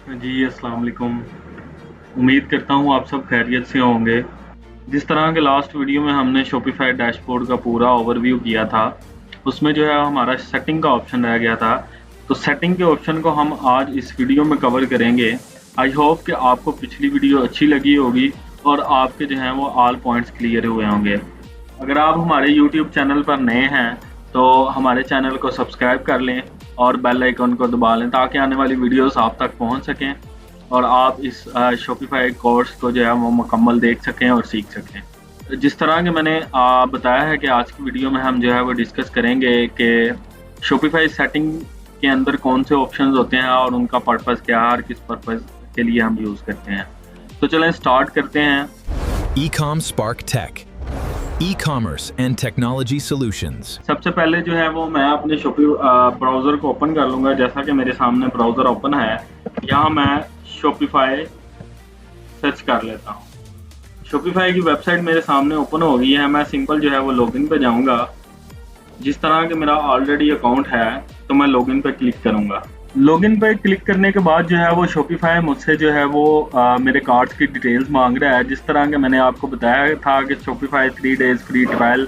जी, अस्सलाम वालेकुम। उम्मीद करता हूँ आप सब खैरियत से होंगे। जिस तरह के लास्ट वीडियो में हमने शॉपिफ़ाई डैशबोर्ड का पूरा ओवरव्यू किया था, उसमें जो है हमारा सेटिंग का ऑप्शन रह गया था। तो सेटिंग के ऑप्शन को हम आज इस वीडियो में कवर करेंगे। आई होप कि आपको पिछली वीडियो अच्छी लगी होगी और आपके जो हैं वो ऑल पॉइंट्स क्लियर हुए होंगे। अगर आप हमारे यूट्यूब चैनल पर नए हैं, तो हमारे चैनल को सब्सक्राइब कर लें और बेल आइकन को दबा लें ताकि आने वाली वीडियोस आप तक पहुंच सकें और आप इस शॉपिफ़ाई कोर्स को जो है वो मुकम्मल देख सकें और सीख सकें। जिस तरह के मैंने बताया है कि आज की वीडियो में हम जो है वो डिस्कस करेंगे कि शॉपिफ़ाई सेटिंग के अंदर कौन से ऑप्शंस होते हैं और उनका पर्पज़ क्या है और किस पर्पज़ के लिए हम यूज़ करते हैं। तो चलें स्टार्ट करते हैं। Ecom Spark Tech, e-commerce and technology solutions. सबसे पहले जो है वो मैं अपने ब्राउज़र को ओपन कर लूँगा। जैसा कि मेरे सामने ब्राउज़र ओपन है, यहाँ मैं शॉपिफ़ाई सर्च कर लेता हूँ। शॉपिफ़ाई की वेबसाइट मेरे सामने ओपन हो गई है। मैं सिंपल जो है वो लॉगिन पे जाऊँगा। जिस तरह कि मेरा ऑलरेडी अकाउंट है, तो मैं लॉगिन पे क्लिक करूँगा। लॉगिन पे क्लिक करने के बाद जो है वो शॉपिफ़ाई मुझसे जो है वो मेरे कार्ड्स की डिटेल्स मांग रहा है। जिस तरह के मैंने आपको बताया था कि शॉपिफ़ाई 3 डेज़ फ्री ट्रायल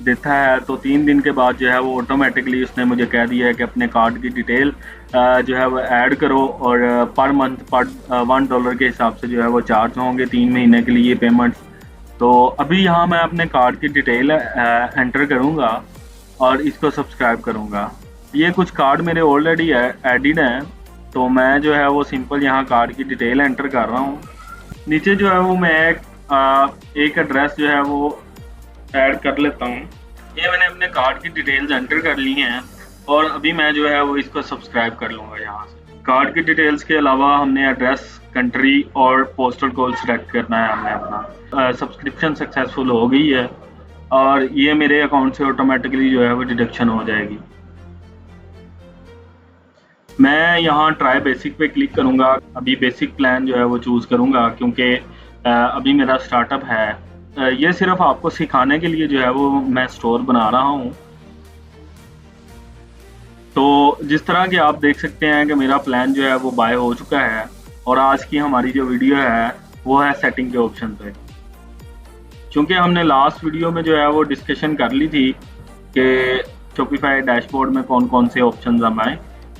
देता है, तो 3 दिन के बाद जो है वो ऑटोमेटिकली उसने मुझे कह दिया है कि अपने कार्ड की डिटेल जो है वो ऐड करो और पर मंथ पर $1 के हिसाब से जो है वो चार्ज होंगे 3 महीने के लिए पेमेंट्स। तो अभी यहाँ मैं अपने कार्ड की डिटेल एंटर करूँगा और इसको सब्सक्राइब करूँगा। ये कुछ कार्ड मेरे ऑलरेडी एडिड हैं, तो मैं जो है वो सिंपल यहाँ कार्ड की डिटेल एंटर कर रहा हूँ। नीचे जो है वो मैं एक एड्रेस जो है वो ऐड कर लेता हूँ। ये मैंने अपने कार्ड की डिटेल्स एंटर कर ली हैं और अभी मैं जो है वो इसको सब्सक्राइब कर लूँगा यहाँ से। कार्ड की डिटेल्स के अलावा हमने एड्रेस, कंट्री और पोस्टल कोड सेलेक्ट करना है हमने अपना। सब्सक्रिप्शन सक्सेसफुल हो गई है और ये मेरे अकाउंट से ऑटोमेटिकली जो है वो डिडक्शन हो जाएगी। मैं यहाँ ट्राई बेसिक पे क्लिक करूँगा। अभी बेसिक प्लान जो है वो चूज़ करूँगा क्योंकि अभी मेरा स्टार्टअप है। ये सिर्फ़ आपको सिखाने के लिए जो है वो मैं स्टोर बना रहा हूँ। तो जिस तरह कि आप देख सकते हैं कि मेरा प्लान जो है वो बाय हो चुका है और आज की हमारी जो वीडियो है वो है सेटिंग के ऑप्शन पे। चूँकि हमने लास्ट वीडियो में जो है वो डिस्कशन कर ली थी कि शॉपिफ़ाई डैशबोर्ड में कौन-कौन से ऑप्शंस हमें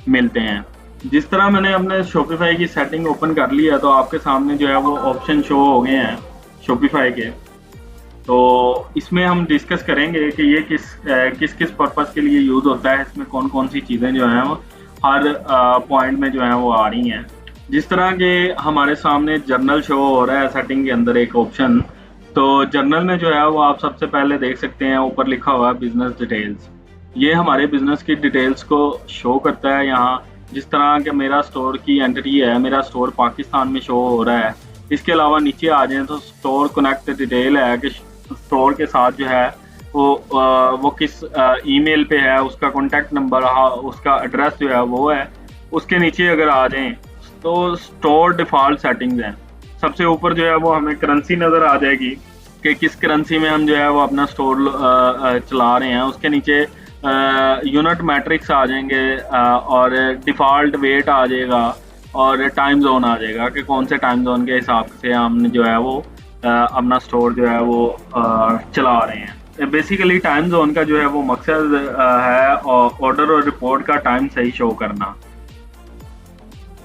मिलते हैं। जिस तरह मैंने अपने शॉपिफ़ाई की सेटिंग ओपन कर ली है, तो आपके सामने जो है वो ऑप्शन शो हो गए हैं शॉपिफ़ाई के। तो इसमें हम डिस्कस करेंगे कि ये किस पर्पज़ के लिए यूज़ होता है, इसमें कौन-कौन सी चीज़ें जो हैं वो हर पॉइंट में जो हैं वो आ रही हैं। जिस तरह के हमारे सामने जर्नल शो हो रहा है सेटिंग के अंदर एक ऑप्शन, तो जर्नल में जो है वो आप सबसे पहले देख सकते हैं ऊपर लिखा हुआ है बिज़नेस डिटेल्स। ये हमारे बिज़नेस की डिटेल्स को शो करता है यहाँ। जिस तरह के मेरा स्टोर की एंटिटी है, मेरा स्टोर पाकिस्तान में शो हो रहा है। इसके अलावा नीचे आ जाएँ तो स्टोर कनेक्ट डिटेल है कि स्टोर के साथ जो है वो किस ईमेल पे है, उसका कॉन्टैक्ट नंबर, उसका एड्रेस जो है वो है। उसके नीचे अगर आ जाएँ तो स्टोर डिफ़ॉल्ट सेटिंग्स हैं। सबसे ऊपर जो है वो हमें करेंसी नज़र आ जाएगी कि किस करेंसी में हम जो है वो अपना स्टोर चला रहे हैं। उसके नीचे यूनिट मैट्रिक्स आ जाएंगे और डिफ़ॉल्ट वेट आ जाएगा और टाइम जोन आ जाएगा कि कौन से टाइम जोन के हिसाब से हमने जो है वो अपना स्टोर जो है वो चला रहे हैं। बेसिकली टाइम जोन का जो है वो मकसद है ऑर्डर और रिपोर्ट का टाइम सही शो करना।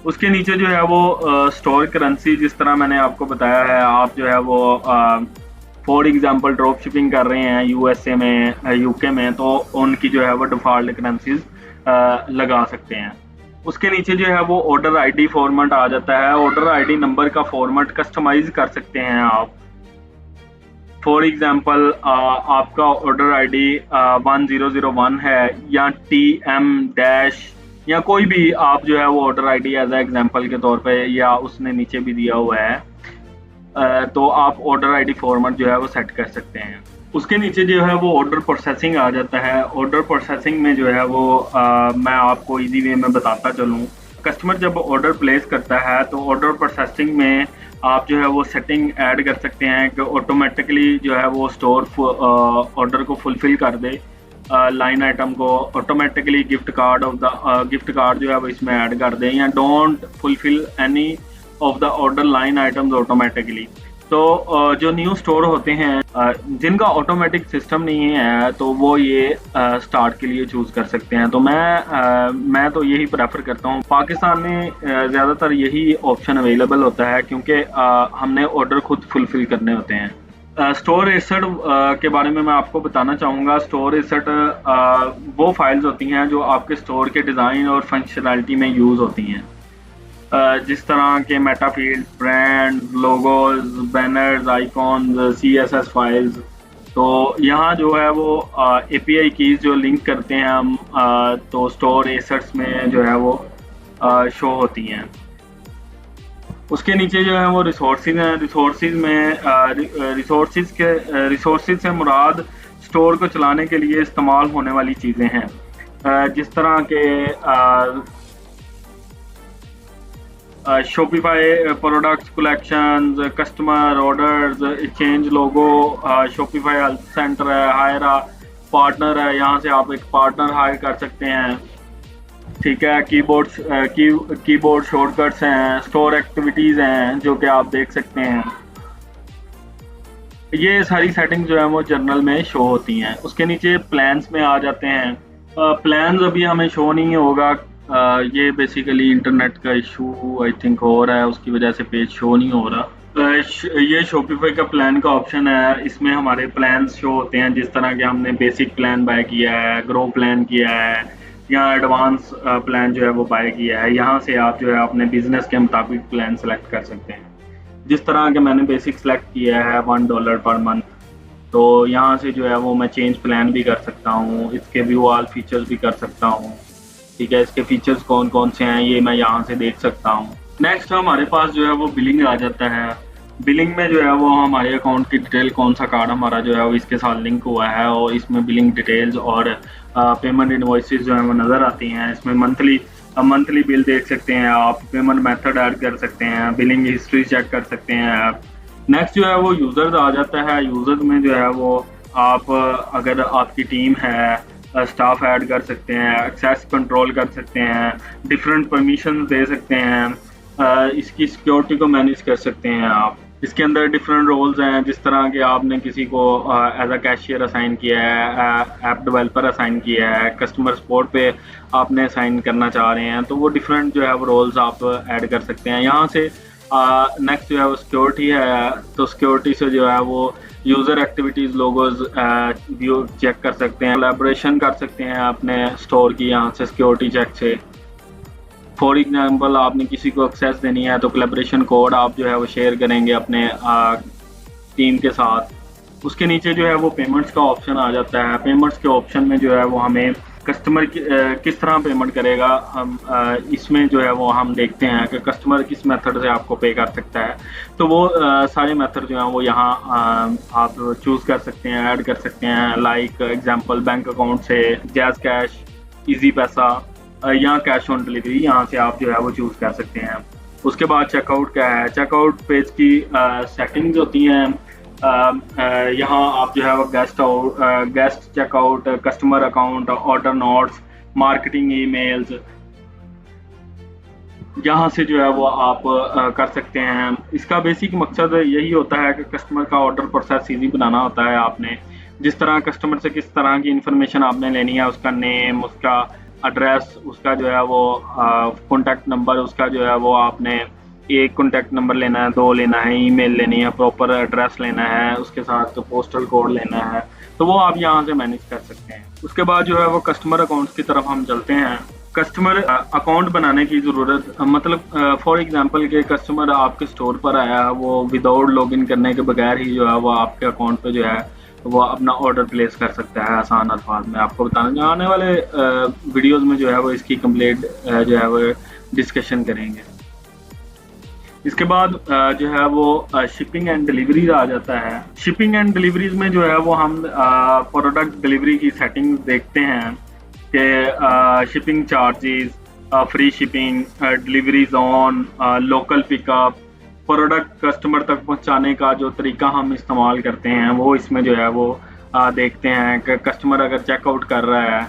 उसके नीचे जो है वो स्टोर करेंसी, जिस तरह मैंने आपको बताया है, आप जो है वो फॉर एग्जांपल ड्रॉप शिपिंग कर रहे हैं यूएसए में, यूके में, तो उनकी जो है वो डिफ़ॉल्ट करेंसीज लगा सकते हैं। उसके नीचे जो है वो ऑर्डर आईडी फॉर्मेट आ जाता है। ऑर्डर आईडी नंबर का फॉर्मेट कस्टमाइज कर सकते हैं आप। फॉर एग्जांपल आपका ऑर्डर आईडी 1001 है या TM डैश या कोई भी आप जो है वो order ID as a example के तौर पे, या उसने नीचे भी दिया हुआ है, तो आप ऑर्डर आईडी फॉर्मेट जो है वो सेट कर सकते हैं। उसके नीचे जो है वो ऑर्डर प्रोसेसिंग आ जाता है। ऑर्डर प्रोसेसिंग में जो है वो मैं आपको इजी वे में बताता चलूँ। कस्टमर जब ऑर्डर प्लेस करता है तो ऑर्डर प्रोसेसिंग में आप जो है वो सेटिंग ऐड कर सकते हैं कि ऑटोमेटिकली जो है वो स्टोर ऑर्डर को फुलफ़िल कर दे लाइन आइटम को ऑटोमेटिकली गिफ्ट कार्ड जो है वो इसमें ऐड कर दें, या don't fulfil any of the order line items automatically. तो जो न्यू स्टोर होते हैं जिनका ऑटोमेटिक सिस्टम नहीं है तो वो ये स्टार्ट के लिए चूज़ कर सकते हैं। तो मैं तो यही प्रेफर करता हूँ। पाकिस्तान में ज़्यादातर यही ऑप्शन अवेलेबल होता है, क्योंकि हमने ऑर्डर खुद फुलफिल करने होते हैं। स्टोर एसेट के बारे में मैं आपको बताना चाहूँगा। स्टोर एसेट वो फाइल्स होती हैं जो आपके स्टोर के डिज़ाइन और फंक्शनैलिटी में यूज़ होती हैं, जिस तरह के metafield, brand, logos, banners, icons, CSS files. तो यहाँ जो है वो API कीज जो लिंक करते हैं हम, तो स्टोर एसेट्स में जो है वो शो होती हैं। उसके नीचे जो है वो रिसोर्सेज हैं। रिसोर्सेज से मुराद स्टोर को चलाने के लिए इस्तेमाल होने वाली चीज़ें हैं, जिस तरह के Shopify products, collections, customer orders, exchange logo, Shopify help centre है, हायरा पार्टनर है, यहाँ से आप एक पार्टनर हायर कर सकते हैं। ठीक है, कीबोर्ड शॉर्टकट्स हैं, स्टोर एक्टिविटीज़ हैं जो कि आप देख सकते हैं। ये सारी सेटिंग्स जो है वो जर्नल में शो होती हैं। उसके नीचे प्लान्स में आ जाते हैं। प्लान्स अभी हमें शो नहीं होगा, ये बेसिकली इंटरनेट का इशू आई थिंक हो रहा है, उसकी वजह से पेज शो नहीं हो रहा। ये शॉपिफाई का प्लान का ऑप्शन है, इसमें हमारे प्लान्स शो होते हैं, जिस तरह के हमने बेसिक प्लान बाय किया है, ग्रो प्लान किया है, या एडवांस प्लान जो है वो बाय किया है। यहाँ से आप जो है अपने बिजनेस के मुताबिक प्लान सेलेक्ट कर सकते हैं। जिस तरह के मैंने बेसिक सेलेक्ट किया है $1 पर मंथ, तो यहाँ से जो है वो मैं चेंज प्लान भी कर सकता हूँ, इसके व्यू ऑल फीचर्स भी कर सकता हूँ। ठीक है, इसके फीचर्स कौन कौन से हैं ये मैं यहाँ से देख सकता हूँ। नेक्स्ट हमारे पास जो है वो बिलिंग आ जाता है। बिलिंग में जो है वो हमारे अकाउंट की डिटेल, कौन सा कार्ड हमारा जो है वो इसके साथ लिंक हुआ है, और इसमें बिलिंग डिटेल्स और पेमेंट इनवॉइसेस जो है वो नज़र आती हैं। इसमें मंथली बिल देख सकते हैं आप, पेमेंट मेथड ऐड कर सकते हैं, बिलिंग हिस्ट्री चेक कर सकते हैं आप। नेक्स्ट जो है वो यूज़र्स आ जाता है। यूज़र्स में जो है वो आप अगर आपकी टीम है स्टाफ ऐड कर सकते हैं, एक्सेस कंट्रोल कर सकते हैं, डिफरेंट परमिशन दे सकते हैं, इसकी सिक्योरिटी को मैनेज कर सकते हैं आप। इसके अंदर डिफरेंट रोल्स हैं, जिस तरह के आपने किसी को एज अ कैशियर असाइन किया है, ऐप डेवलपर असाइन किया है, कस्टमर सपोर्ट पे आपने असाइन करना चाह रहे हैं, तो वो डिफरेंट जो है वो रोल्स आप ऐड कर सकते हैं। यहाँ से नेक्स्ट जो है वो सिक्योरिटी है, तो सिक्योरिटी से जो है वो user activities, logs view check कर सकते हैं, कोलैबोरेशन कर सकते हैं अपने स्टोर की यहाँ से सिक्योरिटी चेक से। फॉर एग्जांपल आपने किसी को एक्सेस देनी है तो कोलैबोरेशन कोड आप जो है वो शेयर करेंगे अपने टीम के साथ। उसके नीचे जो है वो पेमेंट्स का ऑप्शन आ जाता है। पेमेंट्स के ऑप्शन में जो है वो हमें कस्टमर किस तरह पेमेंट करेगा, हम इसमें जो है वो हम देखते हैं कि कस्टमर किस मेथड से आपको पे कर सकता है। तो वो सारे मेथड जो हैं वो यहाँ आप चूज़ कर सकते हैं, ऐड कर सकते हैं। लाइक एग्जांपल बैंक अकाउंट से, जैज़ कैश, इजी पैसा, या कैश ऑन डिलीवरी, यहाँ से आप जो है वो चूज़ कर सकते हैं। उसके बाद चेकआउट क्या है, चेकआउट पेज की सेटिंग्स होती हैं। यहाँ आप जो है वो guest checkout, customer account, order notes, marketing emails, यहाँ से जो है वो आप कर सकते हैं। इसका बेसिक मकसद यही होता है कि कस्टमर का ऑर्डर प्रोसेस ईजी बनाना होता है। आपने जिस तरह कस्टमर से किस तरह की इंफॉर्मेशन आपने लेनी है, उसका नेम, उसका एड्रेस, उसका जो है वो कॉन्टैक्ट नंबर, उसका जो है वो आपने एक कॉन्टैक्ट नंबर लेना है, 2 लेना है, ईमेल लेनी है, प्रॉपर एड्रेस लेना है, उसके साथ पोस्टल कोड लेना है, तो वो आप यहाँ से मैनेज कर सकते हैं। उसके बाद जो है वो कस्टमर अकाउंट्स की तरफ हम चलते हैं। कस्टमर अकाउंट बनाने की ज़रूरत, मतलब फॉर एग्जांपल के कस्टमर आपके स्टोर पर आया, वो विदाउट लॉगिन करने के बगैर ही जो है वो आपके अकाउंट पे जो है वो अपना ऑर्डर प्लेस कर सकता है आसान अल्फाज में। आपको बताना, आने वाले वीडियोस में जो है वो इसकी कंप्लीट जो है वो डिस्कशन करेंगे। इसके बाद जो है वो शिपिंग एंड डिलीवरीज आ जाता है। शिपिंग एंड डिलीवरीज में जो है वो हम प्रोडक्ट डिलीवरी की सेटिंग देखते हैं कि shipping charges, free shipping, delivery zone, local pickup, product customer तक पहुंचाने का जो तरीका हम इस्तेमाल करते हैं वो इसमें जो है वो देखते हैं कि कस्टमर अगर चेकआउट कर रहा है,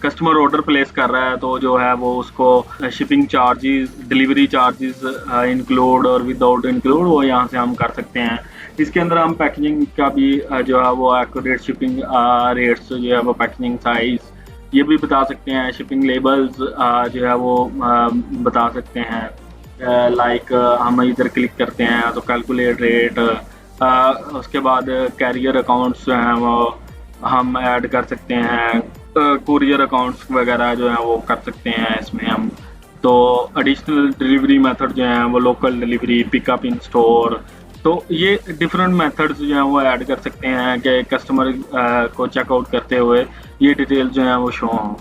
कस्टमर ऑर्डर प्लेस कर रहा है, तो जो है वो उसको shipping charges, delivery charges include और विदाउट इंक्लूड वो यहाँ से हम कर सकते हैं। इसके अंदर हम पैकेजिंग का भी जो है वो एक्यूरेट शिपिंग रेट्स जो है वो पैकेजिंग साइज ये भी बता सकते हैं। शिपिंग लेबल्स जो है वो बता सकते हैं। लाइक हम इधर क्लिक करते हैं तो कैलकुलेट रेट, उसके बाद कैरियर अकाउंट्स जो हैं वो हम ऐड कर सकते हैं, कुरियर अकाउंट्स वगैरह जो हैं वो कर सकते हैं इसमें हम। तो एडिशनल डिलीवरी मेथड जो हैं वो लोकल डिलीवरी, पिकअप इन स्टोर, तो ये डिफरेंट मेथड्स जो हैं वो ऐड कर सकते हैं कि कस्टमर को चेकआउट करते हुए ये डिटेल जो हैं वो शो हों।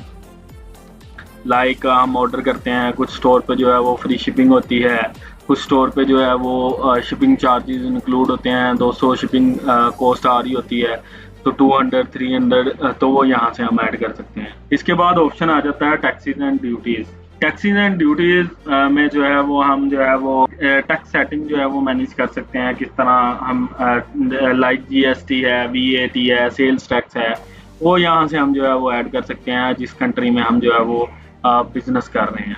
लाइक हम ऑर्डर करते हैं, कुछ स्टोर पे जो है वो फ्री शिपिंग होती है, कुछ स्टोर पे जो है वो शिपिंग चार्जेस इंक्लूड होते हैं, 200 शिपिंग कॉस्ट आ रही होती है, तो 200 300 तो वो यहाँ से हम ऐड कर सकते हैं। इसके बाद ऑप्शन आ जाता है taxis and duties. Taxis and duties में जो है वो हम जो है वो टैक्स सेटिंग जो है वो मैनेज कर सकते हैं। किस तरह हम लाइक GST है, VAT है, सेल्स टैक्स है, वो यहाँ से हम जो है वो ऐड कर सकते हैं जिस कंट्री में हम जो है वो बिजनेस कर रहे हैं।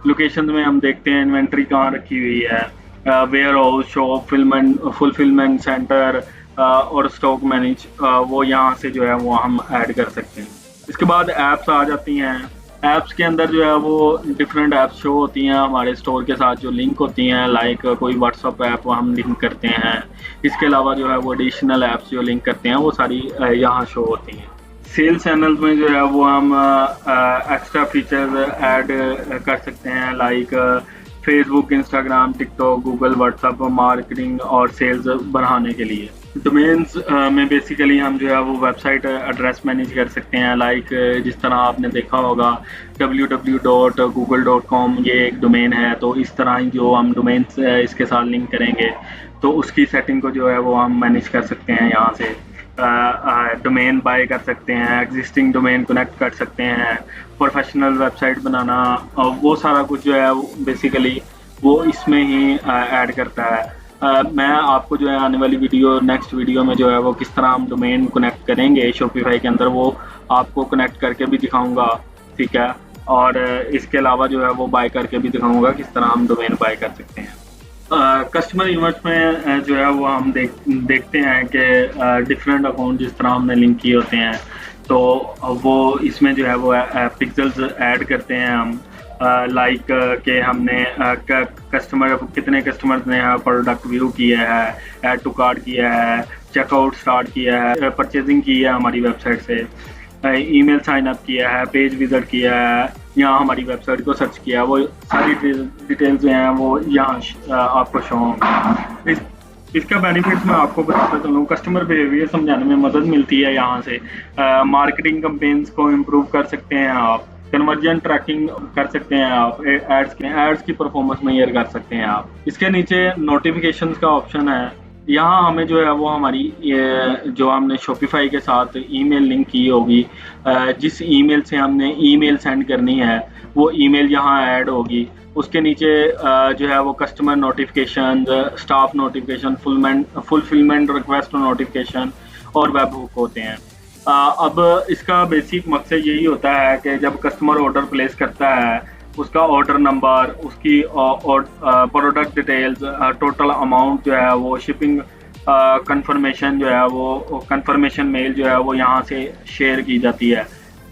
लोकेशन में हम देखते हैं इन्वेंट्री कहाँ रखी हुई है, warehouse, shop, fulfilment centre और स्टॉक मैनेज, वो यहाँ से जो है वो हम ऐड कर सकते हैं। इसके बाद ऐप्स आ जाती हैं। ऐप्स के अंदर जो है वो डिफरेंट ऐप्स शो होती हैं हमारे स्टोर के साथ जो लिंक होती हैं। लाइक कोई व्हाट्सअप ऐप हम लिंक करते हैं, इसके अलावा जो है वो एडिशनल ऐप्स जो लिंक करते हैं वो सारी यहाँ शो होती हैं। सेल्स चैनल्स में जो है वो हम एक्स्ट्रा फीचर्स ऐड कर सकते हैं, like Facebook, Instagram, TikTok, Google, WhatsApp, marketing और सेल्स बढ़ाने के लिए। डोमेन्स में बेसिकली हम जो है वो वेबसाइट एड्रेस मैनेज कर सकते हैं। लाइक जिस तरह आपने देखा होगा www.google.com ये एक डोमेन है, तो इस तरह ही जो हम डोमेन्स इसके साथ लिंक करेंगे तो उसकी सेटिंग को जो है वो हम मैनेज कर सकते हैं। यहाँ से डोमेन बाय कर सकते हैं, एग्जिस्टिंग डोमेन कनेक्ट कर सकते हैं, प्रोफेशनल वेबसाइट बनाना, और वो सारा कुछ जो है बेसिकली वो इसमें ही ऐड करता है। मैं आपको जो है आने वाली नेक्स्ट वीडियो में जो है वो किस तरह हम डोमेन कनेक्ट करेंगे शॉपिफाई के अंदर, वो आपको कनेक्ट करके भी दिखाऊंगा, ठीक है। और इसके अलावा जो है वो बाय करके भी दिखाऊंगा किस तरह हम डोमेन बाय कर सकते हैं। कस्टमर इवेंट्स में जो है वो हम देखते हैं कि डिफरेंट अकाउंट जिस तरह हमने लिंक किए होते हैं, तो वो इसमें जो है वो पिक्सेल्स ऐड करते हैं हम। लाइक कि हमने कस्टमर कितने कस्टमर्स ने प्रोडक्ट व्यू किया है, ऐड टू कार्ट किया है, चेकआउट स्टार्ट किया है, परचेजिंग की है हमारी वेबसाइट से, ईमेल साइन अप किया है, पेज विजिट किया है, यहाँ हमारी वेबसाइट को सर्च किया, वो सारी डिटेल्स जो हैं वो यहाँ आपको शो होंगे। इसका बेनिफिट्स मैं आपको बताता चलूँ। कस्टमर बिहेवियर समझाने में मदद मिलती है यहाँ से। मार्केटिंग कैंपेन्स को इम्प्रूव कर सकते हैं आप, कन्वर्जन ट्रैकिंग कर सकते हैं आप, एड्स की परफॉर्मेंस मेजर कर सकते हैं आप। इसके नीचे नोटिफिकेशंस का ऑप्शन है। यहाँ हमें जो है वो हमारी जो हमने शॉपिफाई के साथ ईमेल लिंक की होगी, जिस ईमेल से हमने ईमेल सेंड करनी है वो ईमेल यहाँ ऐड होगी। उसके नीचे जो है वो customer notification, staff notification, fulfilment request notification और वेब हुक होते हैं। अब इसका बेसिक मकसद यही होता है कि जब कस्टमर ऑर्डर प्लेस करता है, उसका ऑर्डर नंबर, उसकी प्रोडक्ट डिटेल्स, टोटल अमाउंट जो है वो, शिपिंग कंफर्मेशन जो है वो, कंफर्मेशन मेल जो है वो यहाँ से शेयर की जाती है।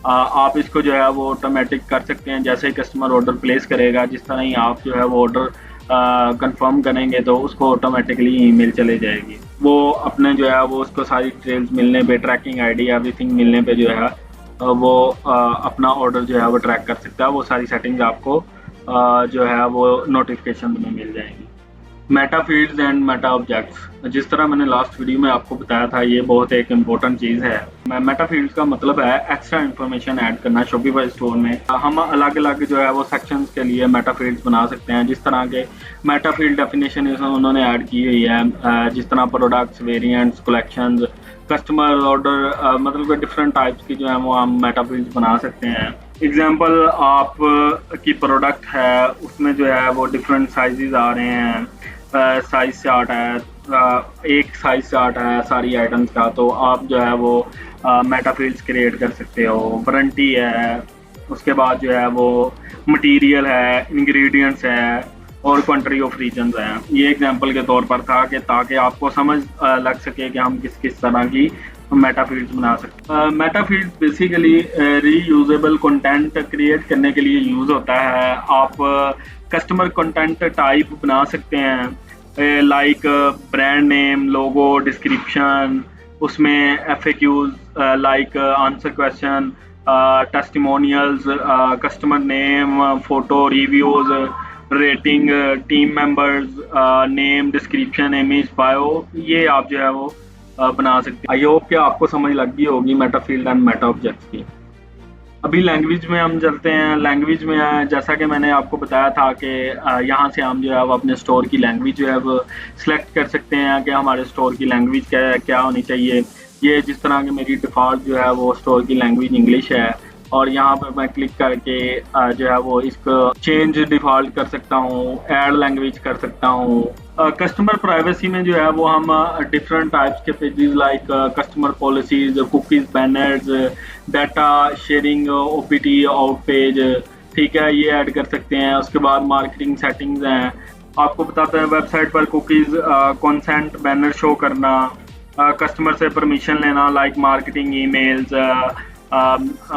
आप इसको जो है वो ऑटोमेटिक कर सकते हैं। जैसे ही कस्टमर ऑर्डर प्लेस करेगा, जिस तरह ही आप जो है वो ऑर्डर कंफर्म करेंगे तो उसको ऑटोमेटिकली ईमेल चले जाएगी। वो अपने जो है वो उसको सारी डिटेल्स मिलने पे, ट्रैकिंग आईडी एवरीथिंग मिलने पे जो है वो अपना ऑर्डर जो है वो ट्रैक कर सकता है। वो सारी सेटिंग्स आपको जो है वो नोटिफिकेशन में मिल जाएंगी। Meta fields and Meta objects, जिस तरह मैंने लास्ट वीडियो में आपको बताया था, ये बहुत एक इम्पोर्टेंट चीज़ है। मेटा फील्ड्स का मतलब है एक्स्ट्रा इन्फॉर्मेशन ऐड करना। शॉपिफाई स्टोर में हम अलग अलग जो है वो सेक्शंस के लिए मेटा फील्ड्स बना सकते हैं। जिस तरह के मेटा फील्ड डेफिनेशन उन्होंने ऐड की हुई है, जिस तरह products, variants, collections, customer order, मतलब डिफरेंट टाइप्स की जो है वो हम मेटा फील्ड्स बना सकते हैं। एग्जाम्पल, आप की प्रोडक्ट है, उसमें जो है वो डिफरेंट साइजेस आ रहे हैं, साइज चार्ट है, एक साइज चार्ट है सारी आइटम्स का, तो आप जो है वो मेटा फील्ड्स क्रिएट कर सकते हो। वारंटी है, उसके बाद जो है वो मटेरियल है, इंग्रेडिएंट्स है और कंट्री ऑफ रीजन है। ये एग्जांपल के तौर पर था कि ताकि आपको समझ लग सके कि हम किस किस तरह की मेटा फील्ड्स बना सकते हैं। Meta fields basically reusable content create करने के लिए यूज़ होता है। आप कस्टमर कंटेंट टाइप बना सकते हैं, लाइक ब्रांड नेम, लोगो, डिस्क्रिप्शन, उसमें FAQs like answer question, testimonials, customer name, photo, reviews, rating, team members, name, description, image, bio, ये आप जो है वो बना सकते हैं। आई होप कि आपको समझ लग गई होगी Meta field and Meta objects की। अभी लैंग्वेज में हम चलते हैं। लैंग्वेज में जैसा कि मैंने आपको बताया था कि यहाँ से हम जो है वो अपने स्टोर की लैंग्वेज जो है वो सिलेक्ट कर सकते हैं कि हमारे स्टोर की लैंग्वेज क्या होनी चाहिए। ये जिस तरह की मेरी डिफ़ॉल्ट जो है वो स्टोर की लैंग्वेज इंग्लिश है, और यहाँ पर मैं क्लिक करके जो है वो इसको चेंज डिफ़ॉल्ट कर सकता हूँ, ऐड लैंग्वेज कर सकता हूँ। कस्टमर प्राइवेसी में जो है वो हम डिफरेंट टाइप्स के pages like customer policies, cookies, banners, data sharing, OPT, out page, ठीक है, ये ऐड कर सकते हैं। उसके बाद मार्केटिंग सेटिंग्स हैं, आपको बताते हैं वेबसाइट पर कुकीज़, कंसेंट, बैनर शो करना, कस्टमर से परमिशन लेना लाइक मार्केटिंग ईमेल्स,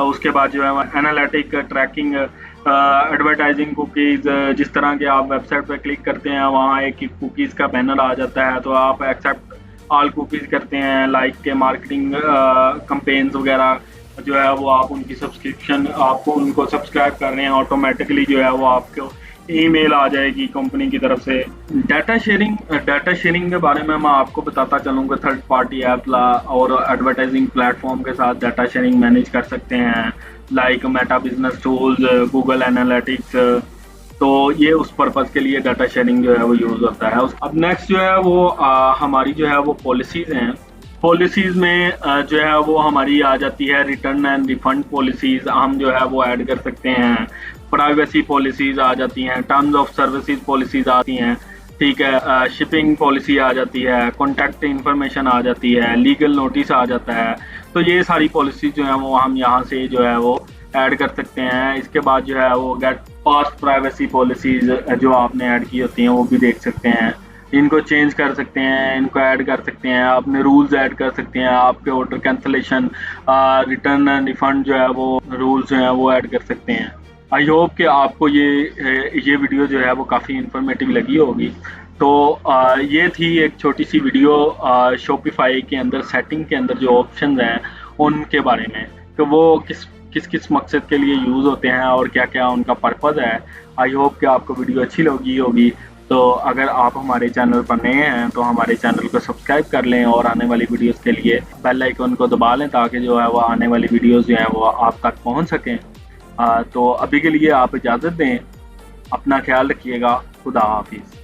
उसके बाद जो है एनालिटिक ट्रैकिंग, एडवर्टाइजिंग कुकीज़, जिस तरह के आप वेबसाइट पर क्लिक करते हैं वहाँ एक कुकीज़ का बैनर आ जाता है, तो आप एक्सेप्ट ऑल कुकीज़ करते हैं लाइक के मार्केटिंग कैंपेन्स वगैरह जो है वो आप उनकी सब्सक्रिप्शन, आपको उनको सब्सक्राइब कर रहे हैं, ऑटोमेटिकली जो है वो आपको ईमेल आ जाएगी कंपनी की तरफ से। डाटा शेयरिंग के बारे में मैं आपको बताता चलूँगा। थर्ड पार्टी ऐप और एडवर्टाइजिंग प्लेटफॉर्म के साथ डाटा शेयरिंग मैनेज कर सकते हैं like Meta business tools, Google analytics, तो ये उस पर्पज़ के लिए डाटा शेयरिंग जो है वो यूज़ होता है। अब नेक्स्ट जो है वो हमारी जो है वो पॉलिसीज़ हैं। पॉलिसीज़ में जो है वो हमारी आ जाती है रिटर्न एंड रिफंड पॉलिसीज़, हम जो है वो ऐड कर सकते हैं। प्राइवेसी पॉलिसीज़ आ जाती हैं, टर्म्स ऑफ सर्विसेज पॉलिसीज़ आती हैं, ठीक है, शिपिंग पॉलिसी आ जाती है, कॉन्टैक्ट इन्फॉर्मेशन आ जाती है, लीगल नोटिस आ जाता है। तो ये सारी पॉलिसीज़ जो हैं वो हम यहाँ से जो है वो ऐड कर सकते हैं। इसके बाद जो है वो गेट पास्ट प्राइवेसी पॉलिसीज़ जो आपने ऐड की होती हैं वो भी देख सकते हैं। इनको चेंज कर सकते हैं, इनको ऐड कर सकते हैं, अपने रूल्स ऐड कर सकते हैं, आपके order cancellation, return and refund जो है वो रूल्स जो हैं वो ऐड कर सकते हैं। आई होप कि आपको ये वीडियो जो है वो काफ़ी इन्फॉर्मेटिव लगी होगी। तो ये थी एक छोटी सी वीडियो शॉपिफाई के अंदर सेटिंग के अंदर जो ऑप्शंस हैं उनके बारे में, कि वो किस मकसद के लिए यूज़ होते हैं और क्या क्या उनका पर्पज़ है। आई होप कि आपको वीडियो अच्छी लगी होगी। तो अगर आप हमारे चैनल पर नए हैं तो हमारे चैनल को सब्सक्राइब कर लें और आने वाली वीडियोस के लिए बेल आइकन को दबा लें ताकि जो है वो आने वाली वीडियोस जो हैं वो आप तक पहुंच सकें। तो अभी के लिए आप इजाज़त दें, अपना ख्याल रखिएगा। खुदा हाफिज़।